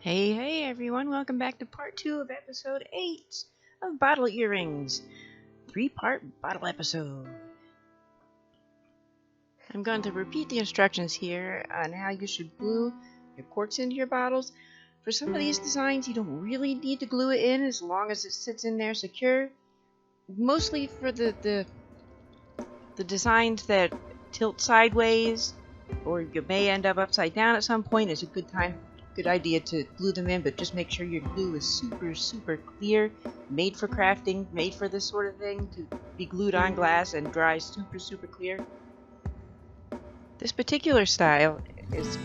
Hey everyone, welcome back to part 2 of episode 8 of Bottle Earrings. 3-part bottle episode. I'm going to repeat the instructions here on how you should glue your corks into your bottles. For some of these designs, you don't really need to glue it in as long as it sits in there secure. Mostly for the designs that tilt sideways, or you may end up upside down at some point, it's a good idea to glue them in, but just make sure your glue is super clear, made for crafting, made for this sort of thing, to be glued on glass and dry super clear. This particular style is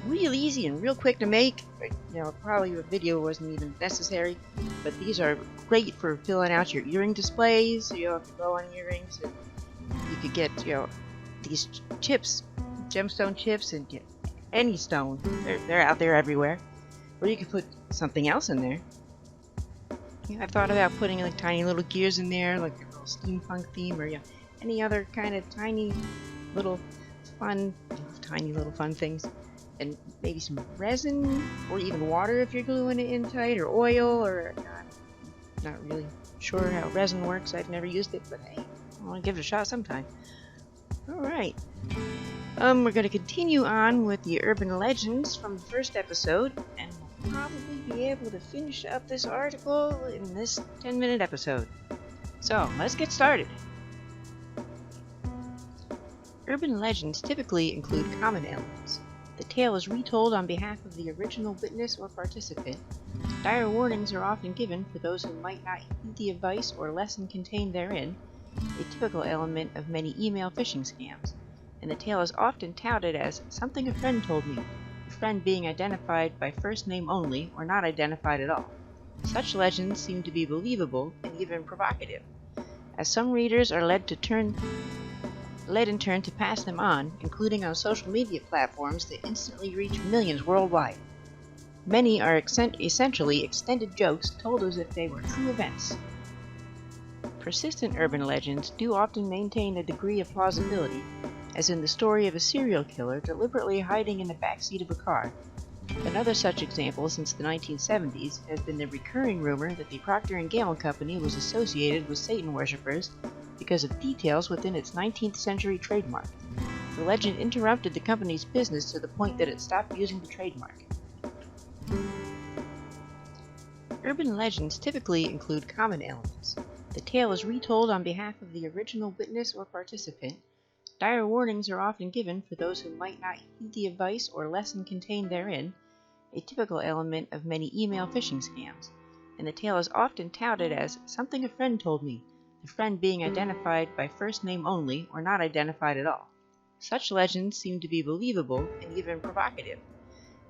real easy and real quick to make. Probably a video wasn't even necessary, but these are great for filling out your earring displays. If you go on earrings, and you could get these chips, gemstone chips, and get any stone. They're out there everywhere. Or you could put something else in there. I've thought about putting like tiny little gears in there, like a little steampunk theme, or any other kind of tiny little fun things. And maybe some resin, or even water if you're gluing it in tight, or oil, or not really sure how resin works. I've never used it, but hey, I want to give it a shot sometime. Alright. We're going to continue on with the urban legends from the first episode, and we'll probably be able to finish up this article in this 10-minute episode. So, let's get started. Urban legends typically include common elements. The tale is retold on behalf of the original witness or participant. Dire warnings are often given for those who might not heed the advice or lesson contained therein, a typical element of many email phishing scams. And the tale is often touted as something a friend told me, the friend being identified by first name only or not identified at all. Such legends seem to be believable and even provocative, as some readers are led in turn to pass them on, including on social media platforms that instantly reach millions worldwide. Many are essentially extended jokes told as if they were true events. Persistent urban legends do often maintain a degree of plausibility, as in the story of a serial killer deliberately hiding in the backseat of a car. Another such example since the 1970s has been the recurring rumor that the Procter & Gamble company was associated with Satan worshippers because of details within its 19th century trademark. The legend interrupted the company's business to the point that it stopped using the trademark. Urban legends typically include common elements. The tale is retold on behalf of the original witness or participant. Dire warnings are often given for those who might not heed the advice or lesson contained therein, a typical element of many email phishing scams. And the tale is often touted as something a friend told me, the friend being identified by first name only or not identified at all. Such legends seem to be believable and even provocative,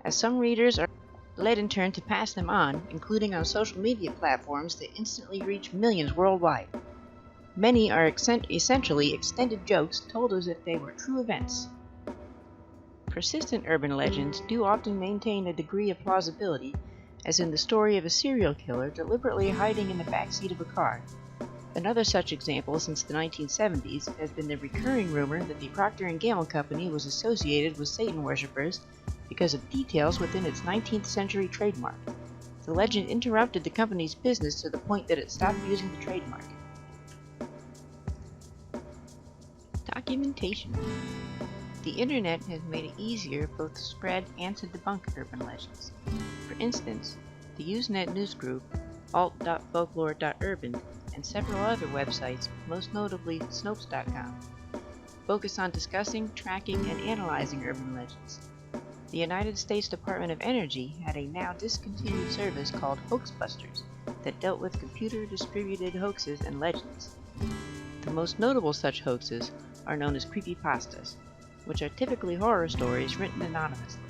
as some readers are led in turn to pass them on, including on social media platforms that instantly reach millions worldwide. Many are essentially extended jokes told as if they were true events. Persistent urban legends do often maintain a degree of plausibility, as in the story of a serial killer deliberately hiding in the backseat of a car. Another such example since the 1970s has been the recurring rumor that the Procter & Gamble company was associated with Satan worshippers because of details within its 19th century trademark. The legend interrupted the company's business to the point that it stopped using the trademark. Documentation. The internet has made it easier both to spread and to debunk urban legends. For instance, the Usenet news group, alt.folklore.urban, and several other websites, most notably Snopes.com, focus on discussing, tracking, and analyzing urban legends. The United States Department of Energy had a now discontinued service called Hoaxbusters that dealt with computer-distributed hoaxes and legends. The most notable such hoaxes are known as creepypastas, which are typically horror stories written anonymously.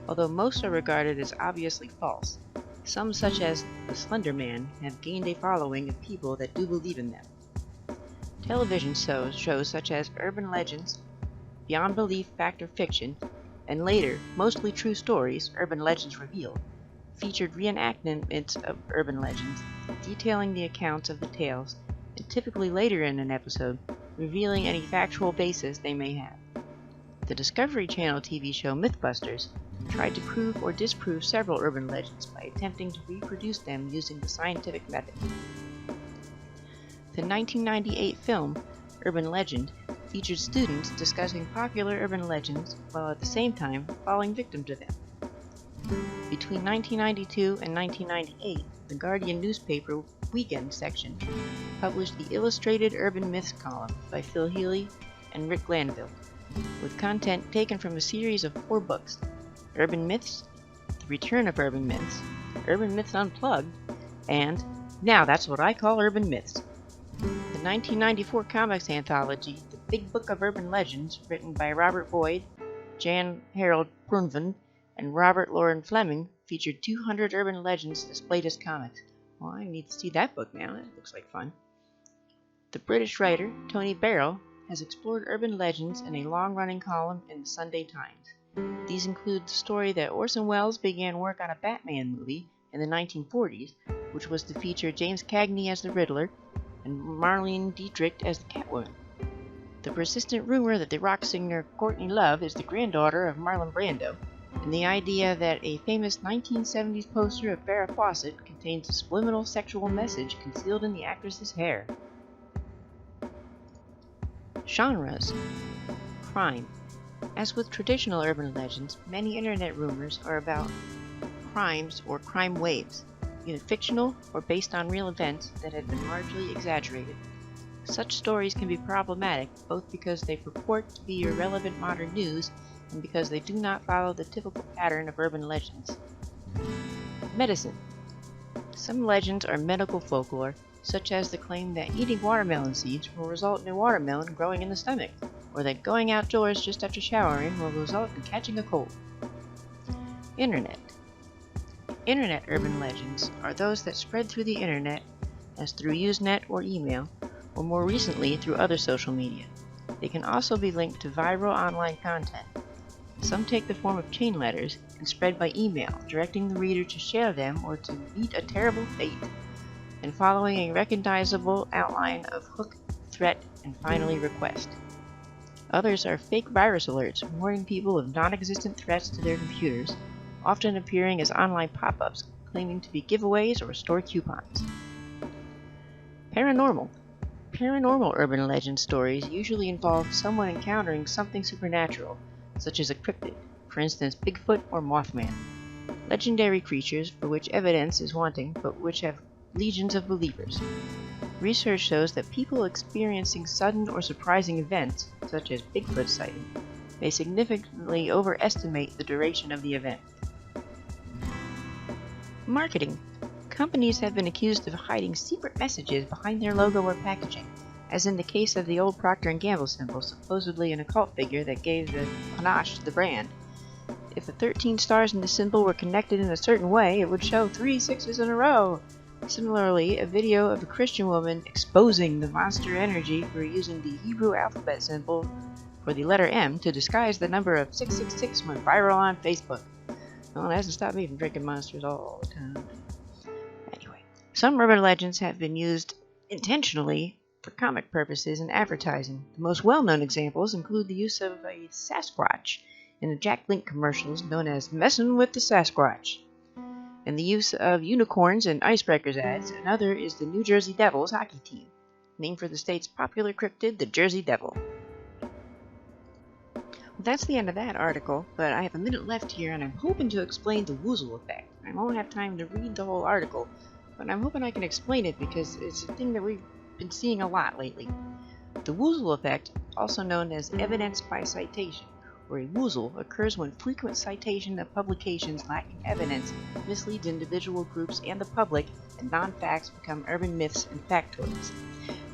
Although most are regarded as obviously false, some such as the Slender Man have gained a following of people that do believe in them. Television shows such as Urban Legends, Beyond Belief Fact or Fiction, and later, mostly true stories, Urban Legends Revealed, featured reenactments of urban legends, detailing the accounts of the tales, and typically later in an episode, revealing any factual basis they may have. The Discovery Channel TV show Mythbusters tried to prove or disprove several urban legends by attempting to reproduce them using the scientific method. The 1998 film, Urban Legend, featured students discussing popular urban legends while at the same time falling victim to them. Between 1992 and 1998, the Guardian newspaper Weekend section published the Illustrated Urban Myths column by Phil Healy and Rick Glanville, with content taken from a series of 4 books: Urban Myths, The Return of Urban Myths, Urban Myths Unplugged, and Now That's What I Call Urban Myths. The 1994 comics anthology, The Big Book of Urban Legends, written by Robert Boyd, Jan Harold Brunvand, and Robert Loren Fleming, featured 200 urban legends displayed as comics. Well, I need to see that book now. That looks like fun. The British writer, Tony Barrow, has explored urban legends in a long-running column in the Sunday Times. These include the story that Orson Welles began work on a Batman movie in the 1940s, which was to feature James Cagney as the Riddler and Marlene Dietrich as the Catwoman. The persistent rumor that the rock singer Courtney Love is the granddaughter of Marlon Brando, and the idea that a famous 1970s poster of Farrah Fawcett contains a subliminal sexual message concealed in the actress's hair. Genres. Crime. As with traditional urban legends, many internet rumors are about crimes or crime waves, either fictional or based on real events that have been largely exaggerated. Such stories can be problematic both because they purport to be irrelevant modern news and because they do not follow the typical pattern of urban legends. Medicine. Some legends are medical folklore, such as the claim that eating watermelon seeds will result in a watermelon growing in the stomach, or that going outdoors just after showering will result in catching a cold. Internet. Internet urban legends are those that spread through the internet, as through Usenet or email, or more recently through other social media. They can also be linked to viral online content. Some take the form of chain letters and spread by email, directing the reader to share them or to meet a terrible fate, and following a recognizable outline of hook, threat, and finally request. Others are fake virus alerts warning people of non-existent threats to their computers, often appearing as online pop-ups claiming to be giveaways or store coupons. Paranormal. Paranormal urban legend stories usually involve someone encountering something supernatural, such as a cryptid, for instance Bigfoot or Mothman. Legendary creatures for which evidence is wanting, but which have legions of believers. Research shows that people experiencing sudden or surprising events, such as Bigfoot sighting, may significantly overestimate the duration of the event. Marketing. Companies have been accused of hiding secret messages behind their logo or packaging, as in the case of the old Procter & Gamble symbol, supposedly an occult figure that gave the panache to the brand. If the 13 stars in the symbol were connected in a certain way, it would show 3 6s in a row. Similarly, a video of a Christian woman exposing the monster energy for using the Hebrew alphabet symbol for the letter M to disguise the number of 666 went viral on Facebook. Well, it hasn't stopped me from drinking monsters all the time. Anyway, some urban legends have been used intentionally for comic purposes in advertising. The most well-known examples include the use of a Sasquatch in the Jack Link commercials known as Messin' with the Sasquatch, and the use of unicorns in icebreakers ads. Another is the New Jersey Devils hockey team, named for the state's popular cryptid, the Jersey Devil. Well, that's the end of that article, but I have a minute left here, and I'm hoping to explain the woozle effect. I won't have time to read the whole article, but I'm hoping I can explain it because it's a thing that we've been seeing a lot lately. The woozle effect, also known as evidence by citation, or a woozle, occurs when frequent citation of publications lacking evidence misleads individual groups and the public, and non-facts become urban myths and factoids.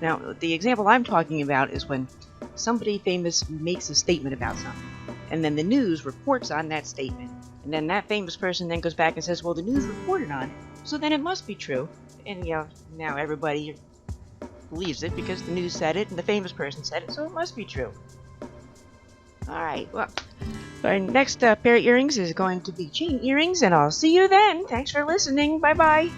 Now, the example I'm talking about is when somebody famous makes a statement about something, and then the news reports on that statement, and then that famous person then goes back and says, well, the news reported on it, so then it must be true. And now everybody believes it because the news said it and the famous person said it, so it must be true. Alright, well, our next pair of earrings is going to be chain earrings, and I'll see you then. Thanks for listening. Bye-bye.